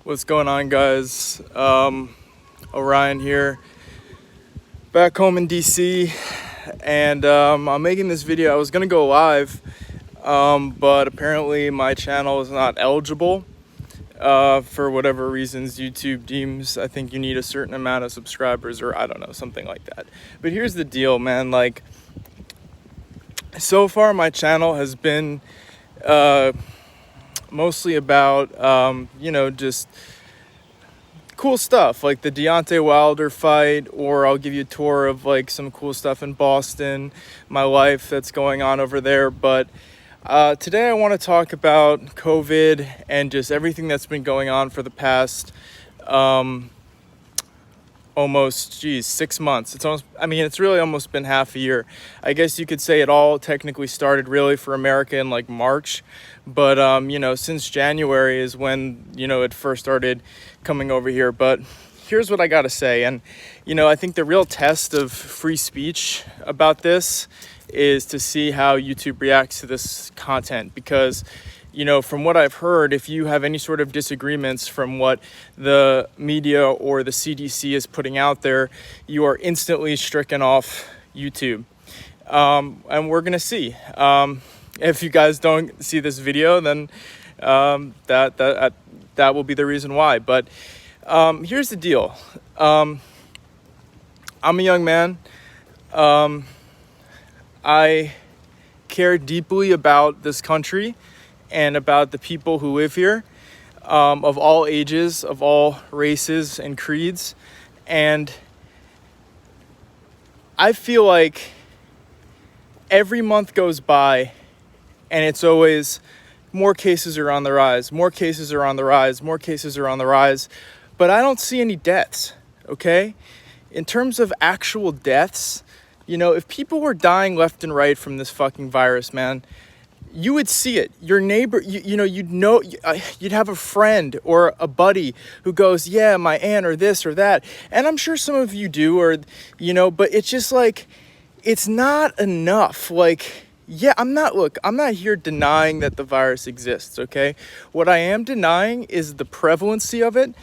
What's going on, guys? Orion here, back home in DC, and I'm making this video. I was gonna go live, but apparently my channel is not eligible for whatever reasons YouTube deems. I think you need a certain amount of subscribers, or I don't know, something like that. But here's the deal, man. Like, so far my channel has been mostly about just cool stuff like the Deontay Wilder fight, or I'll give you a tour of like some cool stuff in Boston, my life that's going on over there. But today I want to talk about COVID and just everything that's been going on for the past almost 6 months. It's really almost been half a year. I guess you could say it all technically started really for America in like March, but since January is when it first started coming over here. But here's what I gotta say, and I think the real test of free speech about this is to see how YouTube reacts to this content, because from what I've heard, if you have any sort of disagreements from what the media or the CDC is putting out there, you are instantly stricken off YouTube. And we're going to see. If you guys don't see this video, then that will be the reason why. But here's the deal. I'm a young man. I care deeply about this country and about the people who live here, of all ages, of all races and creeds. And I feel like every month goes by and it's always more cases are on the rise, more cases are on the rise, more cases are on the rise, but I don't see any deaths, okay? In terms of actual deaths, if people were dying left and right from this fucking virus, man, you would see it. Your neighbor, you'd have a friend or a buddy who goes, yeah, my aunt or this or that. And I'm sure some of you do, but it's just like, it's not enough. Like, yeah, I'm not here denying that the virus exists, okay? What I am denying is the prevalency of it.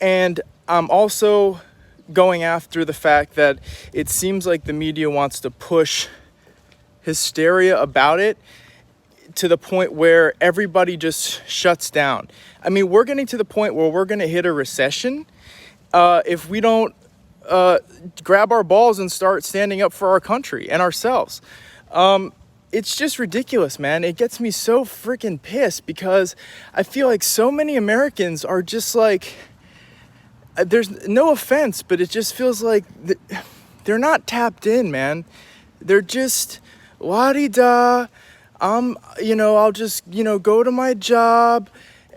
And I'm also going after the fact that it seems like the media wants to push hysteria about it to the point where everybody just shuts down. I mean, we're getting to the point where we're going to hit a recession if we don't grab our balls and start standing up for our country and ourselves. It's just ridiculous, man. It gets me so freaking pissed because I feel like so many Americans are just like, there's no offense, but it just feels like they're not tapped in, man. They're just la-di-da. I'll just, go to my job,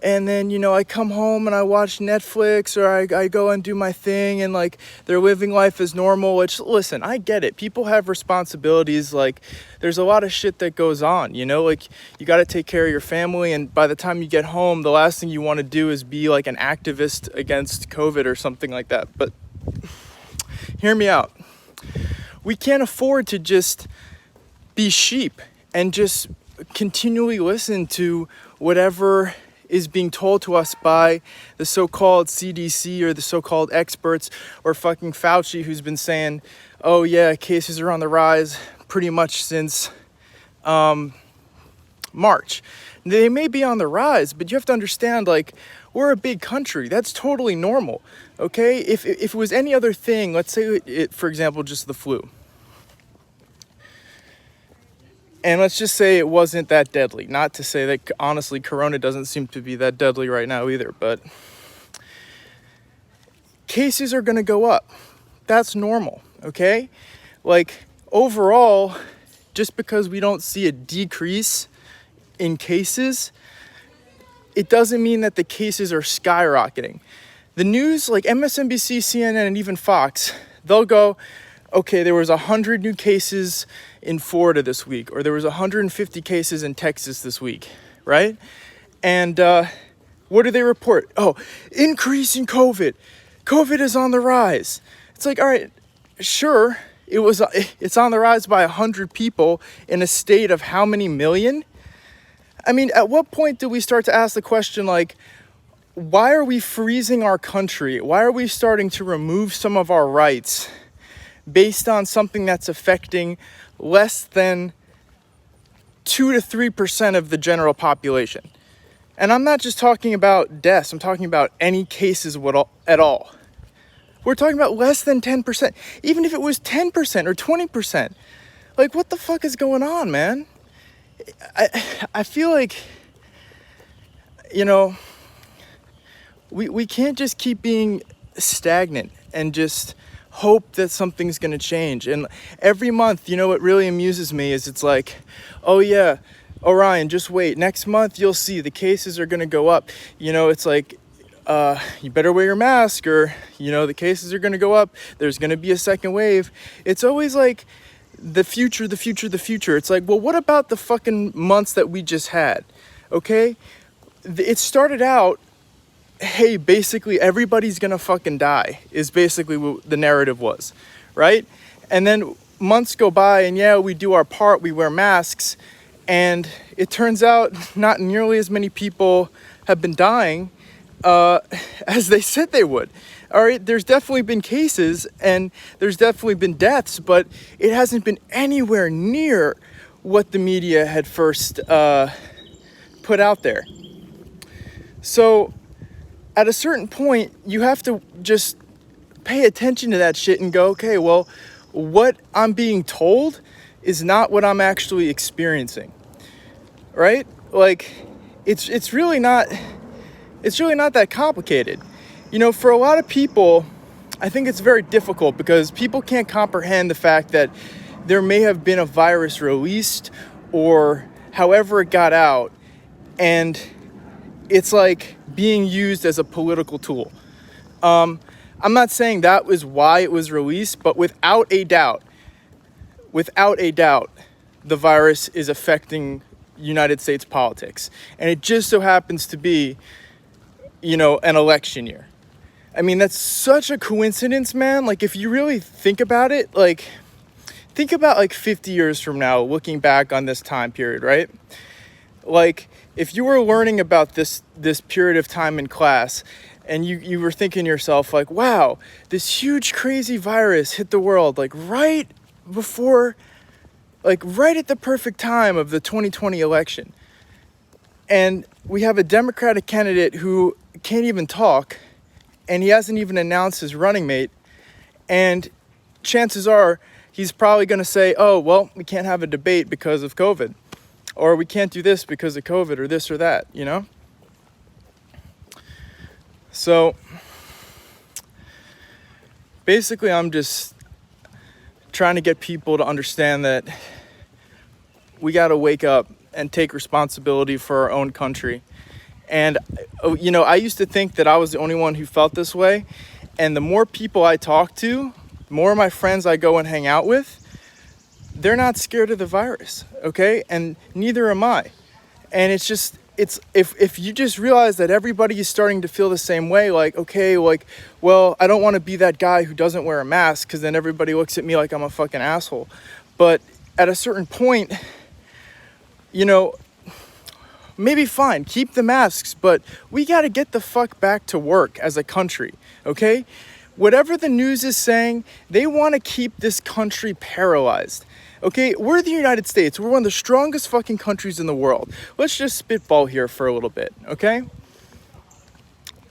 and then, I come home and I watch Netflix, or I go and do my thing, and like they're living life as normal, which, listen, I get it. People have responsibilities. Like, there's a lot of shit that goes on, like you got to take care of your family. And by the time you get home, the last thing you want to do is be like an activist against COVID or something like that. But hear me out. We can't afford to just be sheep and just continually listen to whatever is being told to us by the so-called CDC or the so-called experts, or fucking Fauci, who's been saying, oh yeah, cases are on the rise pretty much since March. They may be on the rise, but you have to understand, like, we're a big country. That's totally normal, okay? If it was any other thing, let's say for example, just the flu. And let's just say it wasn't that deadly. Not to say that, honestly, Corona doesn't seem to be that deadly right now either, but cases are going to go up. That's normal, okay? Like, overall, just because we don't see a decrease in cases, it doesn't mean that the cases are skyrocketing. The news, like MSNBC, CNN, and even Fox, they'll go, okay, there was 100 new cases in Florida this week, or there was 150 cases in Texas this week, right? And what do they report? Oh, increase in COVID. COVID is on the rise. It's like, all right, sure, it's on the rise by 100 people in a state of how many million? I mean, at what point do we start to ask the question, like, why are we freezing our country? Why are we starting to remove some of our rights based on something that's affecting less than 2 to 3% of the general population? And I'm not just talking about deaths, I'm talking about any cases at all. We're talking about less than 10%. Even if it was 10% or 20%. Like, what the fuck is going on, man? I feel like, you know, we can't just keep being stagnant and just hope that something's going to change. And every month, you know, what really amuses me is it's like, oh yeah, Orion, just wait. Next month, you'll see the cases are going to go up. You know, it's like, you better wear your mask, or, you know, the cases are going to go up. There's going to be a second wave. It's always like the future. It's like, well, what about the fucking months that we just had? Okay. It started out, hey, basically everybody's going to fucking die is basically what the narrative was. Right. And then months go by and yeah, we do our part. We wear masks, and it turns out not nearly as many people have been dying as they said they would. All right, there's definitely been cases and there's definitely been deaths, but it hasn't been anywhere near what the media had first put out there. So at a certain point, you have to just pay attention to that shit and go, okay, well, what I'm being told is not what I'm actually experiencing, right? Like, it's really not that complicated. You know, for a lot of people, I think it's very difficult because people can't comprehend the fact that there may have been a virus released or however it got out, and it's like being used as a political tool. I'm not saying that was why it was released, but without a doubt, the virus is affecting United States politics. And it just so happens to be, you know, an election year. I mean, that's such a coincidence, man. Like, if you really think about it, like, think about like 50 years from now, looking back on this time period, right? Like, if you were learning about this period of time in class, and you were thinking to yourself, like, wow, this huge crazy virus hit the world, like right before, like right at the perfect time of the 2020 election. And we have a Democratic candidate who can't even talk, and he hasn't even announced his running mate. And chances are he's probably going to say, oh, well, we can't have a debate because of COVID, or we can't do this because of COVID, or this or that, you know? So basically, I'm just trying to get people to understand that we got to wake up and take responsibility for our own country. And, you know, I used to think that I was the only one who felt this way. And the more people I talk to, the more of my friends I go and hang out with, they're not scared of the virus, okay? And neither am I. And it's just, it's if you just realize that everybody is starting to feel the same way, like, okay, like, well, I don't want to be that guy who doesn't wear a mask because then everybody looks at me like I'm a fucking asshole. But at a certain point, you know, maybe fine, keep the masks, but we got to get the fuck back to work as a country, okay? Whatever the news is saying, they want to keep this country paralyzed, okay? We're the United States. We're one of the strongest fucking countries in the world. Let's just spitball here for a little bit, okay?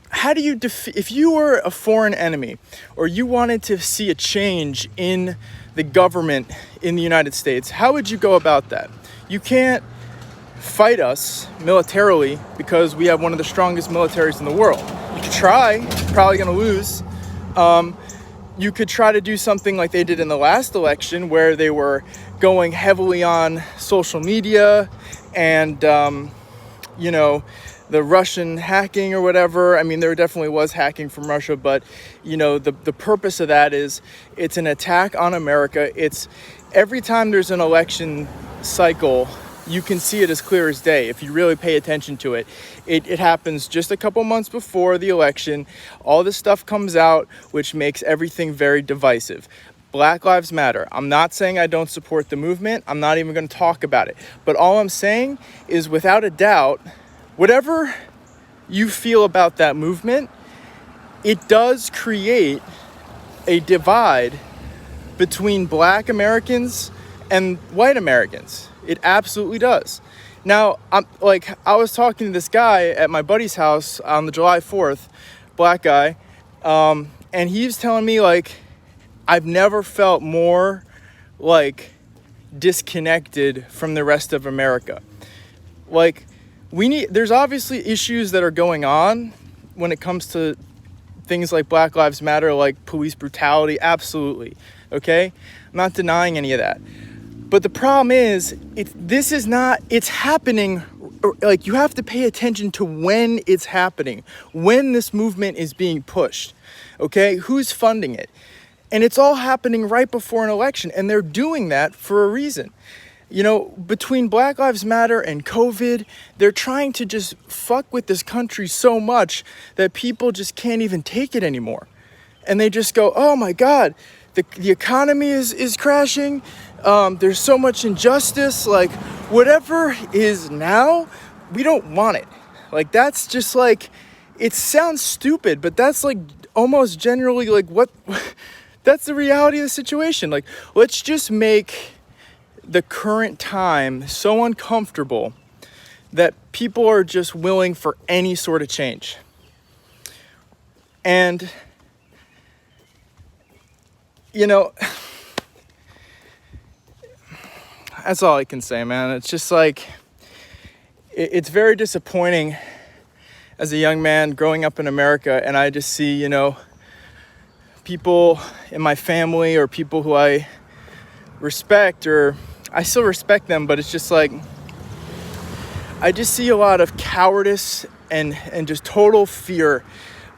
How do you if you were a foreign enemy, or you wanted to see a change in the government in the United States, how would you go about that? You can't fight us militarily because we have one of the strongest militaries in the world. You could try, probably gonna lose. You could try to do something like they did in the last election, where they were going heavily on social media and, you know, the Russian hacking or whatever. I mean, there definitely was hacking from Russia, but, you know, the purpose of that is it's an attack on America. It's every time there's an election cycle, you can see it as clear as day if you really pay attention to it. It happens just a couple months before the election. All this stuff comes out, which makes everything very divisive. Black Lives Matter. I'm not saying I don't support the movement. I'm not even going to talk about it. But all I'm saying is, without a doubt, whatever you feel about that movement, it does create a divide between Black Americans and white Americans. It absolutely does. Now, I was talking to this guy at my buddy's house on the July 4th, Black guy, and he was telling me, like, I've never felt more, like, disconnected from the rest of America. Like, there's obviously issues that are going on when it comes to things like Black Lives Matter, like police brutality, absolutely, okay? I'm not denying any of that. But the problem is, it's happening, like, you have to pay attention to when it's happening, when this movement is being pushed, okay? Who's funding it? And it's all happening right before an election, and they're doing that for a reason. You know, between Black Lives Matter and COVID, they're trying to just fuck with this country so much that people just can't even take it anymore. And they just go, oh my God, the economy is crashing. There's so much injustice. Like, whatever is now, we don't want it. Like, that's just like, it sounds stupid, but that's like almost generally like what, that's the reality of the situation. Like, let's just make the current time so uncomfortable that people are just willing for any sort of change. And, you know, that's all I can say, man. It's just like, it's very disappointing as a young man growing up in America, and I just see, you know, people in my family or people who I respect, or I still respect them, but it's just like, I just see a lot of cowardice and just total fear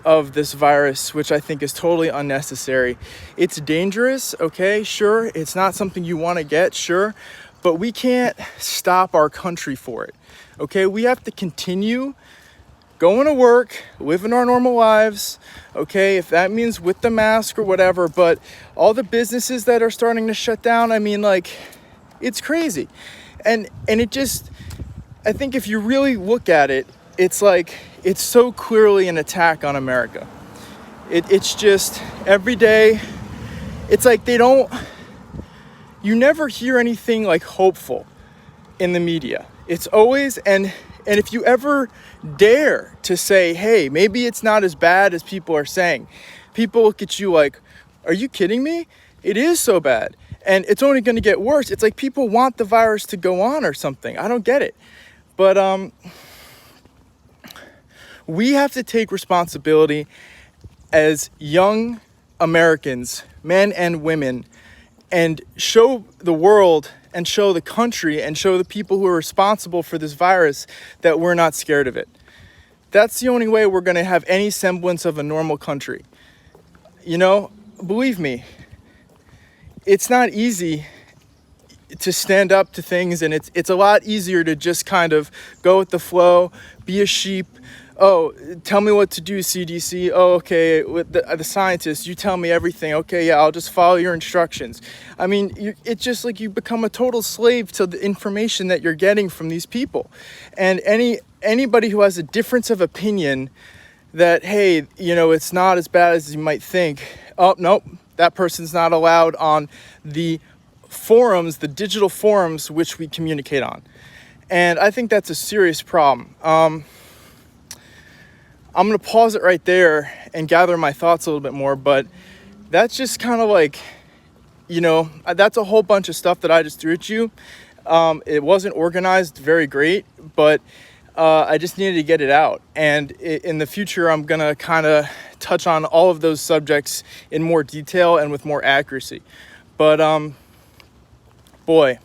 of this virus, which I think is totally unnecessary. It's dangerous, okay, sure. It's not something you want to get, sure. But we can't stop our country for it, okay? We have to continue going to work, living our normal lives, okay? If that means with the mask or whatever, but all the businesses that are starting to shut down, I mean, like, it's crazy. And it just, I think if you really look at it, it's like, it's so clearly an attack on America. It's just every day, it's like you never hear anything like hopeful in the media. It's always, and if you ever dare to say, hey, maybe it's not as bad as people are saying, people look at you like, are you kidding me? It is so bad. And it's only going to get worse. It's like people want the virus to go on or something. I don't get it. But we have to take responsibility as young Americans, men and women, and show the world and show the country and show the people who are responsible for this virus that we're not scared of it. That's the only way we're going to have any semblance of a normal country. You know, believe me, it's not easy to stand up to things, and it's a lot easier to just kind of go with the flow, be a sheep. Oh, tell me what to do, CDC. Oh, okay, with the scientists, you tell me everything. Okay, yeah, I'll just follow your instructions. I mean, it's just like you become a total slave to the information that you're getting from these people. And anybody who has a difference of opinion that, hey, you know, it's not as bad as you might think. Oh, nope, that person's not allowed on the forums, the digital forums which we communicate on. And I think that's a serious problem. I'm going to pause it right there and gather my thoughts a little bit more, but that's just kind of like, you know, that's a whole bunch of stuff that I just threw at you. It wasn't organized very great, but I just needed to get it out. And in the future, I'm going to kind of touch on all of those subjects in more detail and with more accuracy. But boy,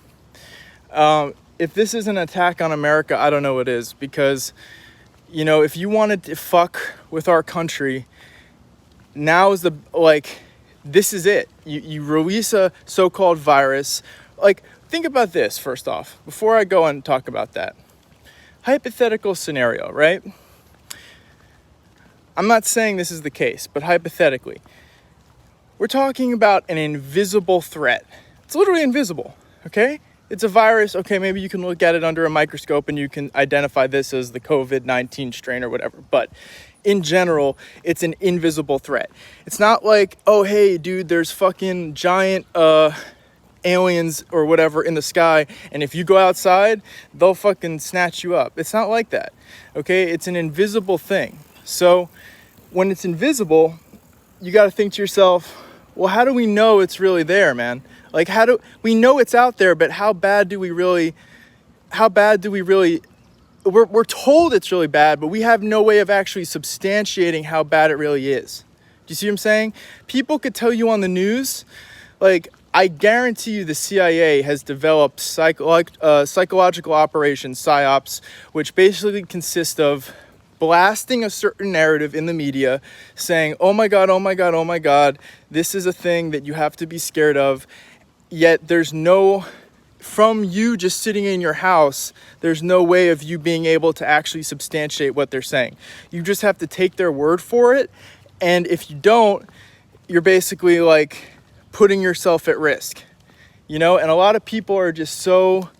if this is an attack on America, I don't know what is, because, you know, if you wanted to fuck with our country, now is this is it. You release a so-called virus. Like, think about this first off, before I go and talk about that. Hypothetical scenario, right? I'm not saying this is the case, but hypothetically, we're talking about an invisible threat. It's literally invisible, okay? it's a virus. Okay, maybe you can look at it under a microscope and you can identify this as the COVID-19 strain or whatever. But in general, it's an invisible threat. It's not like, oh, hey, dude, there's fucking giant aliens or whatever in the sky, and if you go outside, they'll fucking snatch you up. It's not like that, okay? It's an invisible thing. So when it's invisible, you got to think to yourself, well, how do we know it's really there, man? Like, how do we know it's out there, but how bad do we really, we're told it's really bad, but we have no way of actually substantiating how bad it really is. Do you see what I'm saying? People could tell you on the news, like, I guarantee you the CIA has developed psychological operations, PSYOPs, which basically consist of blasting a certain narrative in the media saying, oh my God, oh my God, oh my God, this is a thing that you have to be scared of. Yet there's no, from you just sitting in your house, there's no way of you being able to actually substantiate what they're saying. You just have to take their word for it. And if you don't, you're basically like putting yourself at risk, you know? And a lot of people are just so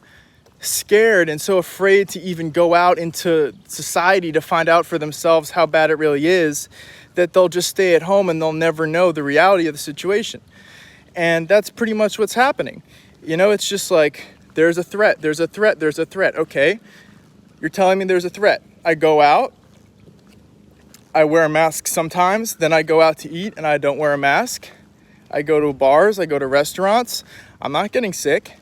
scared and so afraid to even go out into society to find out for themselves how bad it really is, that they'll just stay at home and they'll never know the reality of the situation. And that's pretty much what's happening. You know, it's just like, there's a threat, there's a threat, there's a threat. Okay, you're telling me there's a threat. I go out, I wear a mask sometimes, then I go out to eat and I don't wear a mask. I go to bars, I go to restaurants, I'm not getting sick.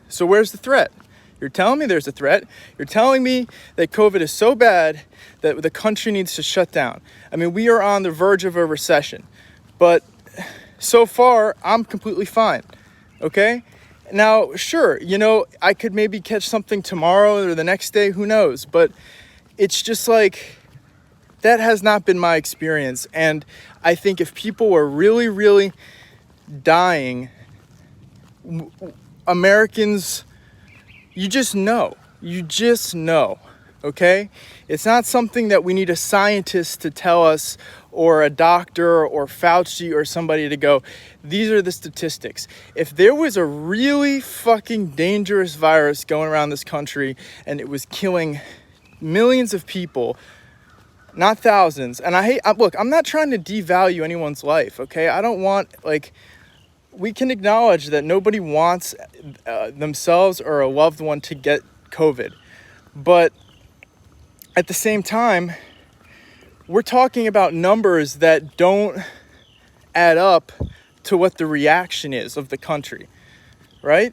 So where's the threat? You're telling me there's a threat. You're telling me that COVID is so bad that the country needs to shut down. I mean, we are on the verge of a recession, but so far I'm completely fine, okay? Now, sure, you know, I could maybe catch something tomorrow or the next day, who knows? But it's just like, that has not been my experience. And I think if people were really, really dying, Americans, you just know, okay? It's not something that we need a scientist to tell us, or a doctor or Fauci or somebody to go, these are the statistics. If there was a really fucking dangerous virus going around this country and it was killing millions of people, not thousands, and look, I'm not trying to devalue anyone's life, okay? I don't want, like, we can acknowledge that nobody wants themselves or a loved one to get COVID. But at the same time, we're talking about numbers that don't add up to what the reaction is of the country, right?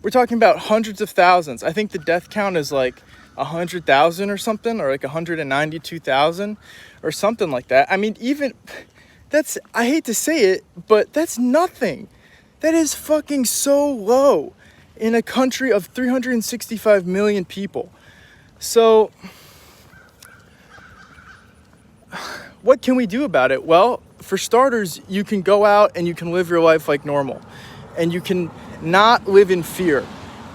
We're talking about hundreds of thousands. I think the death count is like 100,000 or something, or like 192,000 or something like that. I mean, even that's, I hate to say it, but that's nothing. That is fucking so low in a country of 365 million people. So what can we do about it? Well, for starters, you can go out and you can live your life like normal, and you can not live in fear.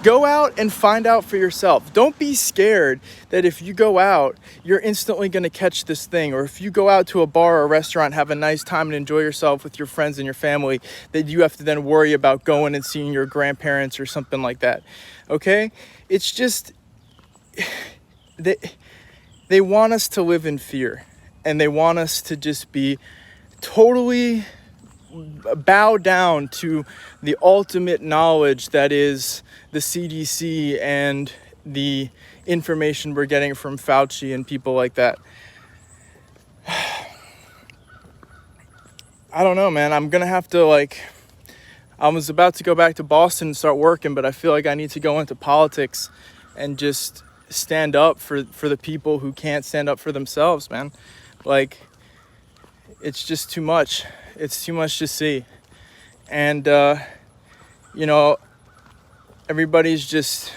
Go out and find out for yourself. Don't be scared that if you go out, you're instantly going to catch this thing. Or if you go out to a bar or a restaurant, have a nice time and enjoy yourself with your friends and your family, that you have to then worry about going and seeing your grandparents or something like that. Okay? It's just, they want us to live in fear. And they want us to just be totally bow down to the ultimate knowledge that is the CDC and the information we're getting from Fauci and people like that. I don't know, man. I'm gonna have to, like, I was about to go back to Boston and start working, but I feel like I need to go into politics and just stand up for the people who can't stand up for themselves, man. Like, it's just too much. It's too much to see. And, you know, everybody's just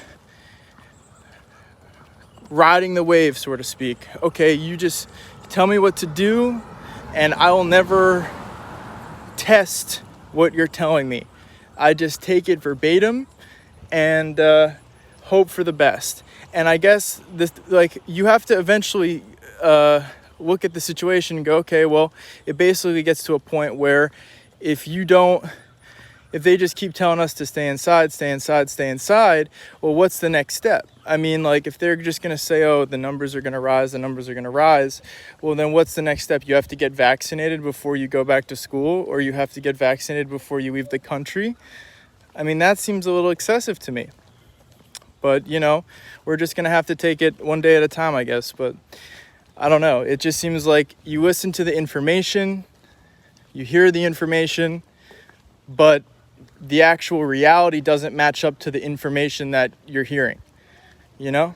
riding the wave, so to speak. Okay, you just tell me what to do, and I will never test what you're telling me. I just take it verbatim and hope for the best. And I guess this, like, you have to eventually look at the situation and go, okay, well, it basically gets to a point where if you don't if they just keep telling us to stay inside, stay inside, stay inside, well, what's the next step? I mean, like, if they're just going to say, oh, the numbers are going to rise, the numbers are going to rise, well, then what's the next step? You have to get vaccinated before you go back to school, or you have to get vaccinated before you leave the country. I mean, that seems a little excessive to me. But, you know, we're just going to have to take it one day at a time, I guess. But I don't know. It just seems like you listen to the information, you hear the information, but the actual reality doesn't match up to the information that you're hearing, you know?